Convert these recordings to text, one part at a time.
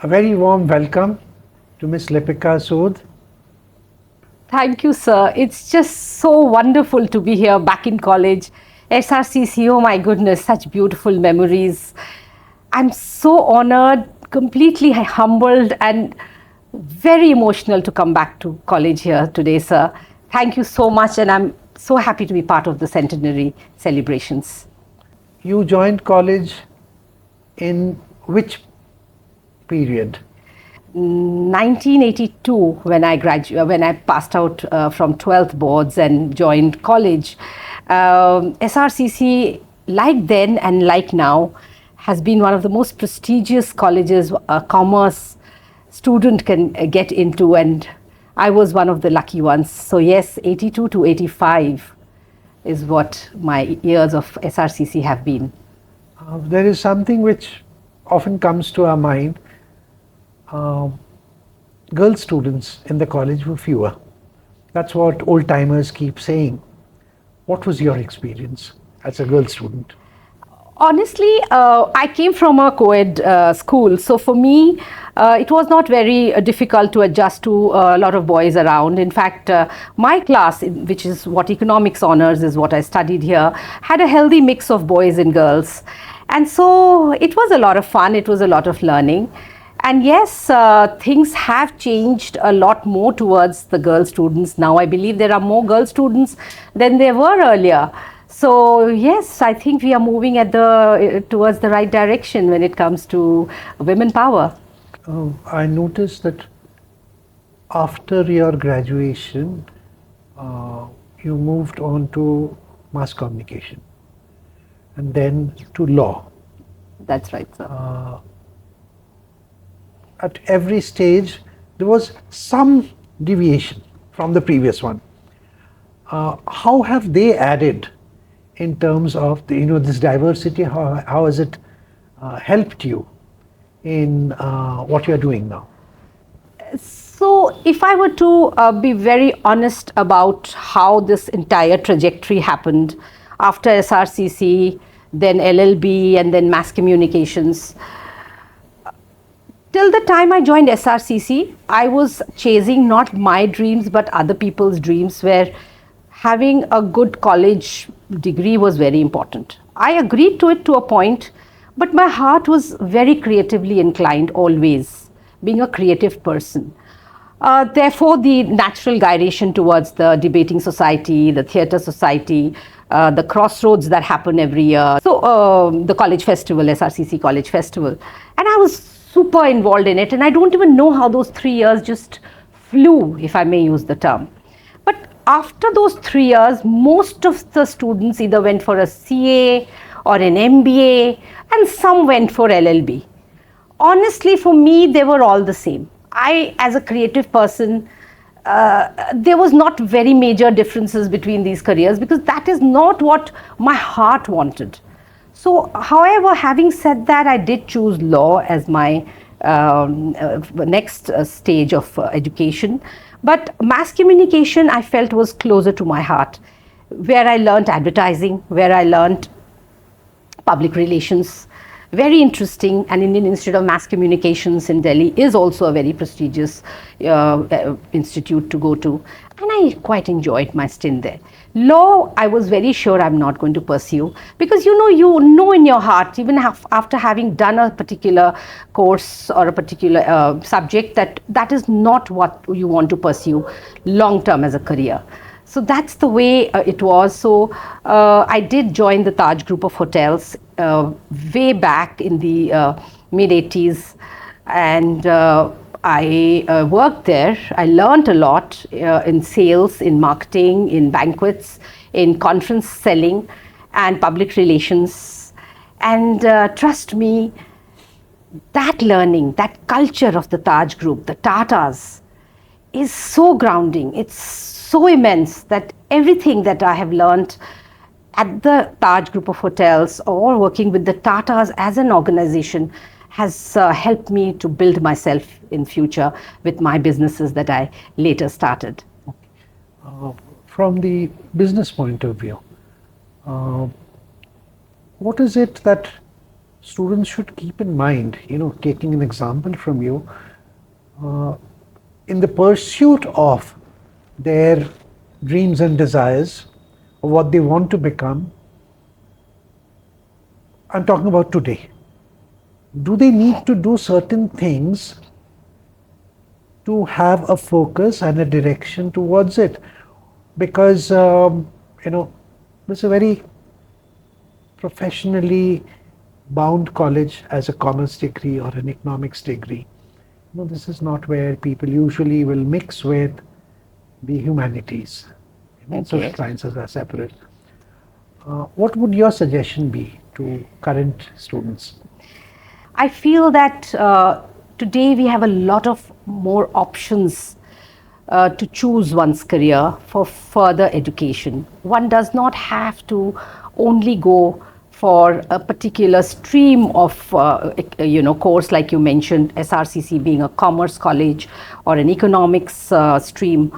A very warm welcome to Miss Lipika Sud. Thank you, sir. It's just so wonderful to be here back in college. SRCC, oh my goodness, such beautiful memories. I'm so honored, completely humbled, and very emotional to come back to college here today, sir. Thank you so much, and I'm so happy to be part of the centenary celebrations. You joined college in which period? 1982, when I passed out from 12th boards and joined college. SRCC, like then and like now, has been one of the most prestigious colleges a commerce student can get into, and I was one of the lucky ones. So yes, 82 to 85 is what my years of SRCC have been. There is something which often comes to our mind. Girl students in the college were fewer. That's what old timers keep saying. What was your experience as a girl student? Honestly, I came from a co-ed school, so for me, it was not very difficult to adjust to a lot of boys around. In fact, my class, which is what economics honors is what I studied here, had a healthy mix of boys and girls. And so it was a lot of fun, it was a lot of learning. And yes, things have changed a lot more towards the girl students. Now I believe there are more girl students than there were earlier. So yes, I think we are moving towards the right direction when it comes to women power. I noticed that after your graduation, you moved on to mass communication and then to law. That's right, sir. At every stage, there was some deviation from the previous one. How have they added in terms of this diversity? How has it helped you in what you are doing now? So if I were to be very honest about how this entire trajectory happened after SRCC, then LLB, and then mass communications, till the time I joined SRCC, I was chasing not my dreams but other people's dreams, where having a good college degree was very important. I agreed to it to a point, but my heart was very creatively inclined always, being a creative person. Therefore, the natural gyration towards the debating society, the theatre society, the crossroads that happen every year. So the college festival, SRCC College Festival. And I was super involved in it, and I don't even know how those 3 years just flew, if I may use the term. But after those 3 years, most of the students either went for a CA or an MBA, and some went for LLB. Honestly, for me, they were all the same. I, as a creative person, there was not very major differences between these careers, because that is not what my heart wanted. So, however, having said that, I did choose law as my next stage of education. But mass communication, I felt, was closer to my heart, where I learned advertising, where I learned public relations. Very interesting. And Indian Institute of Mass Communications in Delhi is also a very prestigious institute to go to. And I quite enjoyed my stint there. Law, I was very sure I'm not going to pursue, because you know in your heart, even after having done a particular course or a particular subject, that is not what you want to pursue long term as a career. So that's the way it was. So I did join the Taj Group of Hotels way back in the mid-80s, and I worked there. I learned a lot in sales, in marketing, in banquets, in conference selling and public relations. And trust me, that learning, that culture of the Taj Group, the Tatas, is so grounding. It's so immense that everything that I have learned at the Taj Group of Hotels or working with the Tatas as an organization has helped me to build myself in future with my businesses that I later started. From the business point of view, what is it that students should keep in mind, taking an example from you, in the pursuit of their dreams and desires, or what they want to become? I'm talking about today. Do they need to do certain things to have a focus and a direction towards it? Because, it's a very professionally bound college as a commerce degree or an economics degree. This is not where people usually will mix with the humanities. Social sciences are separate. What would your suggestion be to current students? I feel that today we have a lot of more options to choose one's career for further education. One does not have to only go for a particular stream of course, like you mentioned, SRCC being a commerce college or an economics stream.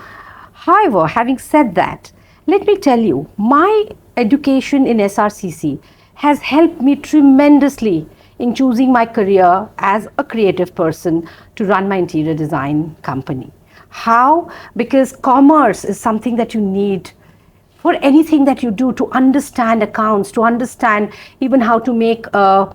However, having said that, let me tell you, my education in SRCC has helped me tremendously in choosing my career as a creative person to run my interior design company. How? Because commerce is something that you need for anything that you do, to understand accounts, to understand even how to make a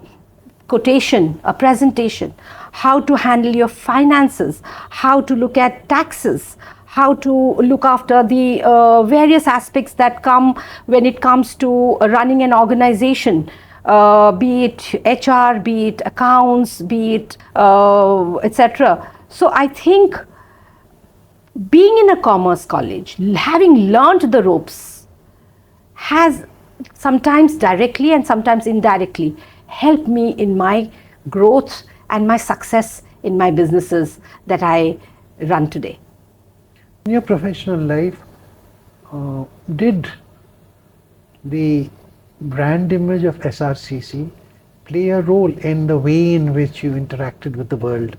quotation, a presentation, how to handle your finances, how to look at taxes, how to look after the various aspects that come when it comes to running an organization, be it HR, be it accounts, be it etc. So I think being in a commerce college, having learned the ropes, has sometimes directly and sometimes indirectly helped me in my growth and my success in my businesses that I run today. In your professional life, did the brand image of SRCC play a role in the way in which you interacted with the world?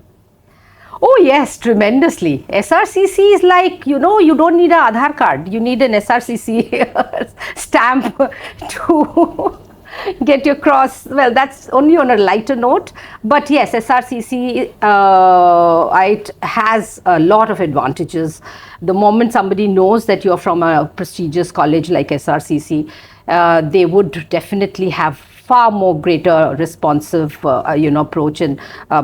Oh yes, tremendously. SRCC is like, you don't need an Aadhaar card. You need an SRCC stamp to get your cross. Well, that's only on a lighter note. But yes, SRCC, it has a lot of advantages. The moment somebody knows that you're from a prestigious college like SRCC, they would definitely have far more greater responsive approach and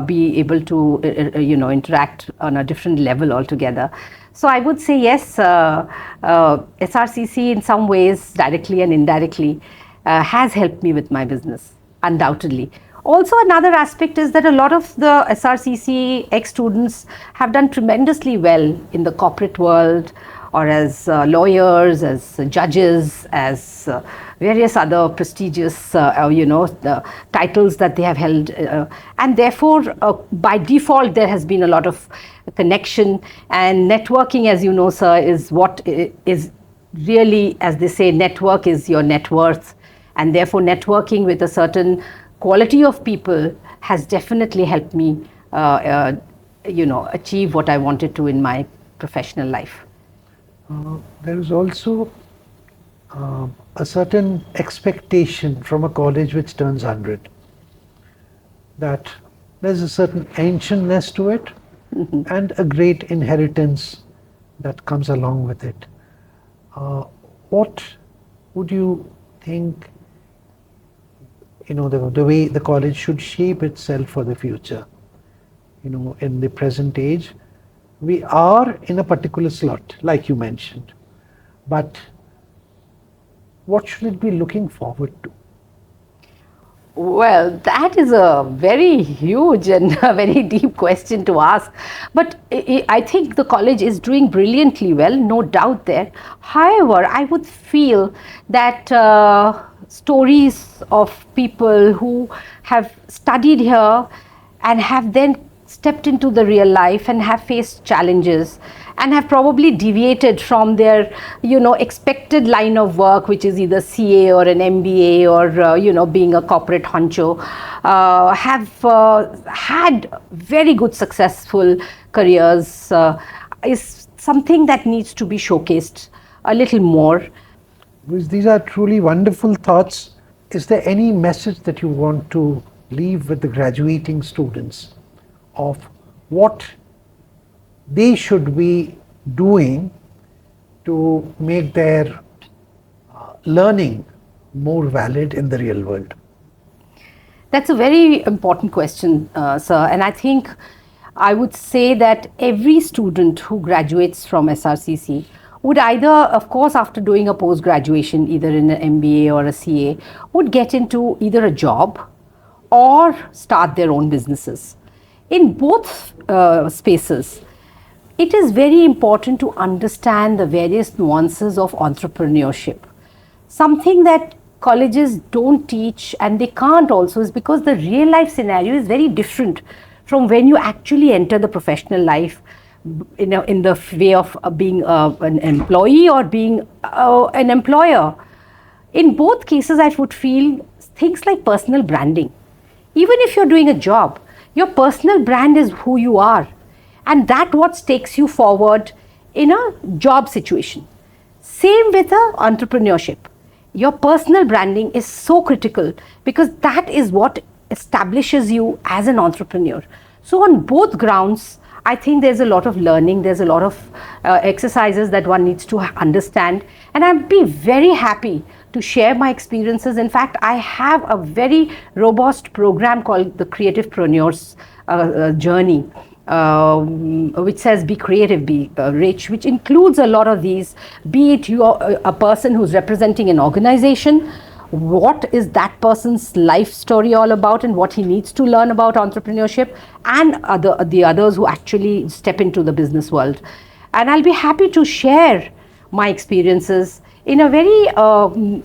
be able to interact on a different level altogether. So I would say yes, SRCC in some ways, directly and indirectly, has helped me with my business, undoubtedly. Also, another aspect is that a lot of the SRCC ex-students have done tremendously well in the corporate world, or as lawyers, as judges, as various other prestigious, the titles that they have held. And therefore, by default, there has been a lot of connection, and networking, as you know, sir, is what is really, as they say, network is your net worth. And therefore, networking with a certain quality of people has definitely helped me, achieve what I wanted to in my professional life. There is also a certain expectation from a college which turns 100, that there's a certain ancientness to it, and a great inheritance that comes along with it. What would you think, the way the college should shape itself for the future? In the present age, we are in a particular slot, like you mentioned, but what should it be looking forward to? Well, that is a very huge and a very deep question to ask. But I think the college is doing brilliantly well, no doubt there. However, I would feel that stories of people who have studied here and have then stepped into the real life and have faced challenges and have probably deviated from their expected line of work, which is either CA or an MBA or being a corporate honcho, have had very good successful careers, is something that needs to be showcased a little more. These are truly wonderful thoughts. Is there any message that you want to leave with the graduating students of what they should be doing to make their learning more valid in the real world? That's a very important question, sir. And I think I would say that every student who graduates from SRCC would either, of course, after doing a post-graduation, either in an MBA or a CA, would get into either a job or start their own businesses. In both spaces, it is very important to understand the various nuances of entrepreneurship. Something that colleges don't teach, and they can't also, is because the real life scenario is very different from when you actually enter the professional life in the way of being an employee or being an employer. In both cases, I would feel things like personal branding. Even if you're doing a job, your personal brand is who you are, and that what takes you forward in a job situation. Same with entrepreneurship. Your personal branding is so critical because that is what establishes you as an entrepreneur. So on both grounds, I think there's a lot of learning, there's a lot of exercises that one needs to understand, and I'd be very happy to share my experiences. In fact, I have a very robust program called the Creativepreneurs Journey, which says be creative, be rich, which includes a lot of these, be it you are a person who's representing an organization, what is that person's life story all about and what he needs to learn about entrepreneurship, and the others who actually step into the business world. And I'll be happy to share my experiences in a very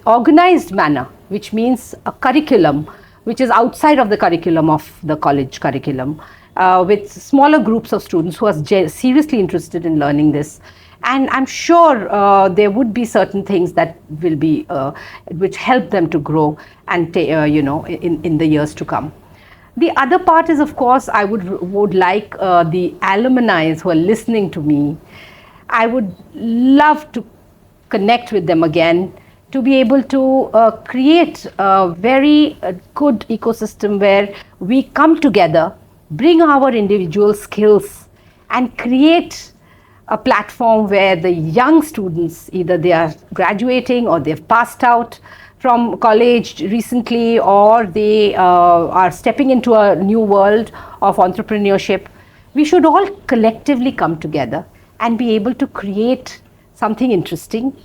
organized manner, which means a curriculum which is outside of the curriculum of the college curriculum, with smaller groups of students who are seriously interested in learning this. And I'm sure there would be certain things that will be, which help them to grow and, in the years to come. The other part is, of course, I would like the alumni who are listening to me, I would love to connect with them again, to be able to create a very good ecosystem where we come together, bring our individual skills and create a platform where the young students, either they are graduating or they've passed out from college recently, or they are stepping into a new world of entrepreneurship, we should all collectively come together and be able to create something interesting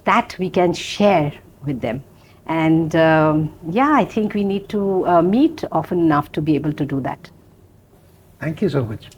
that we can share with them. And I think we need to meet often enough to be able to do that. Thank you so much.